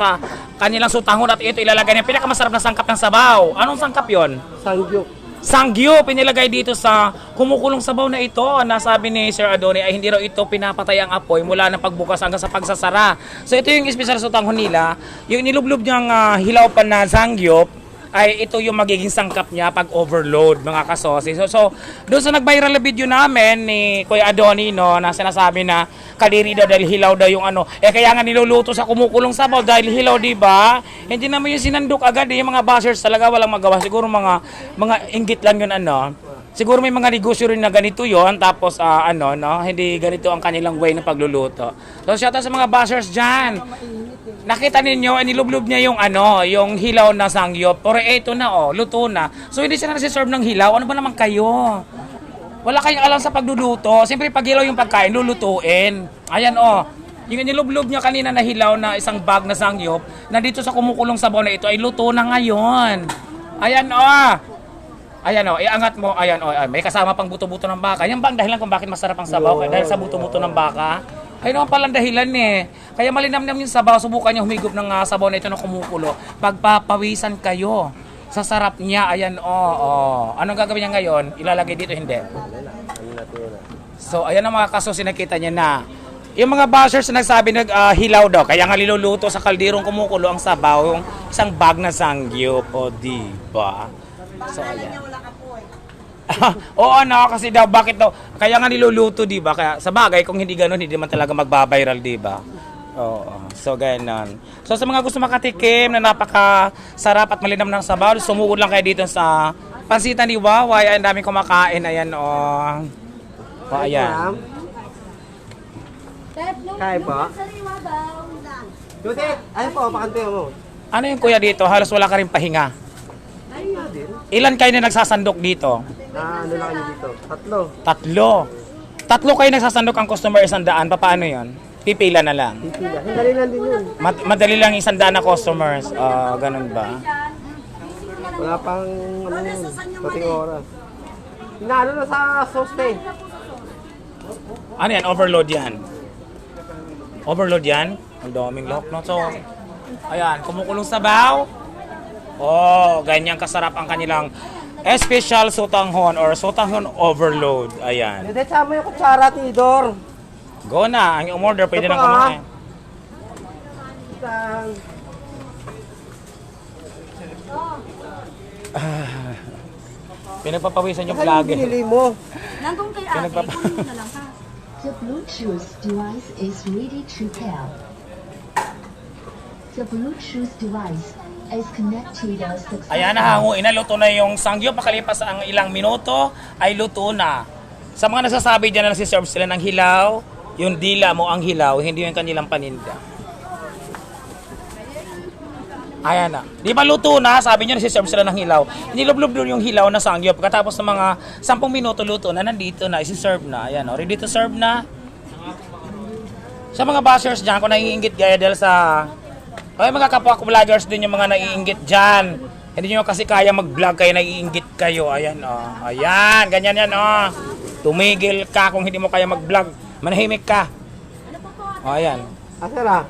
sa kanilang sutanghon at ito ilalagay ng pinakamasarap na sangkap ng sabaw. Anong sangkap yon? Sangyup. Sangyup, pinilagay dito sa kumukulong sabaw na ito. Nasabi ni Sir Adoni ay hindi raw ito pinapatay ang apoy mula ng pagbukas hanggang sa pagsasara. So ito yung special sutanghon nila. Yung nilublob niyang hilaw pa na sangyup ay ito yung magiging sangkap niya pag overload, mga kasosi. So doon sa nag-viral na video namin ni Kuya Adoni, no, na sinasabi na kadiri daw dahil hilaw daw yung ano. Kaya nga niluluto sa kumukulong sabaw dahil hilaw, di ba? Hindi naman yung sinandok agad, yung mga bashers talaga walang magawa. Siguro mga inggit lang yun, ano. Siguro may mga negosyo rin na ganito yon, tapos hindi ganito ang kanilang way ng pagluluto. So shout out sa mga bashers dyan. Nakita ninyo, nilublob niya yung hilaw na sangyup. Pero ito na, luto na. So hindi siya nasi-serve ng hilaw. Ano ba naman kayo? Wala kayong alam sa pagluluto. Siyempre pag hilaw yung pagkain, lulutuin. Ayan, yung nilublob niya kanina na hilaw na isang bag na sangyup, na dito sa kumukulong sabaw na ito ay luto na ngayon. Ayan, Ayan, iangat mo. Ayan, may kasama pang buto-buto ng baka. Yan ba ang dahilan kung bakit masarap ang sabaw? Dahil sa buto-buto ng baka? Ay naman palang dahilan Kaya malinamnam yung sabaw, subukan niyo humigop ng sabaw na ito na kumukulo. Pagpapawisan kayo sa sarap niya. Ayan, Anong gagawin niya ngayon? Ilalagay dito, hindi. So, ayan ang mga kaso sinakita niya na. Yung mga bashers na nagsabi hilaw daw, kaya nga niluluto sa kaldirong kumukulo ang sabaw, yung isang bag na sangyup, diba? So, ayan. Kasi daw, bakit daw? Kaya nga niluluto, di ba? Kaya sa bagay, kung hindi ganoon, hindi man talaga magbabiral, di ba? So ganoon. So sa mga gusto makatikim na napakasarap at malinam ng sabaw, sumugod lang kayo dito sa pansitan ni Waway. Ang daming kumakain, ayan, ayan. Kaya po? Judith, ayun po, pakante mo. Ano yung kuya dito? Halos wala ka rin pahinga. Ilan kayo na nagsasandok dito? Ano lang kayo dito? Tatlo kayo nagsasandok ang customer 100. Paano yon? Pipila na lang. Pipila. Madali lang din yun. Madali lang 100 na customers. Ganun ba? Wala pang pating oras. Inaano na sa sauce eh. Ano yan? Overload yan. Overload yan? Ang daming lahok, no? So, ayan, kumukulong sabaw. Ganyan kasarap ang kanilang special sotanghon or sotanghon overload. Ayan. Hindi, sama yung kutsara, Tidor. Go na. Ang umorder, pwede Ito nang pa, kumain. Pinagpapawisan yung Saan yung vlogger. binili mo? Nandun kay ate, kunin na lang ha. The Bluetooth device is ready to pair. The Bluetooth device is connected successfully. Ayan, nahanguin na. Luto na yung sangyup. Makalipas ang ilang minuto, ay luto na. Sa mga nagsasabi dyan na nagsiserve sila ng hilaw, yung dila mo ang hilaw, hindi yung kanilang paninda. Ayan na. Di ba luto na? Sabi nyo nagsiserve sila ng hilaw. Nilublob doon yung hilaw na sangyup. Pagkatapos ng mga 10 minuto luto na, nandito na, isi-serve na. Ayan, ready to serve na. Sa mga bashers dyan, kung naiingit gaya dahil sa... Okay, mga kapwa ko vloggers din yung mga naiinggit dyan. Hindi nyo kasi kaya mag-vlog kayo, naiinggit kayo. Ayan, Ayan, ganyan yan, Tumigil ka kung hindi mo kaya mag-vlog. Manahimik ka. Ayan. Asa na?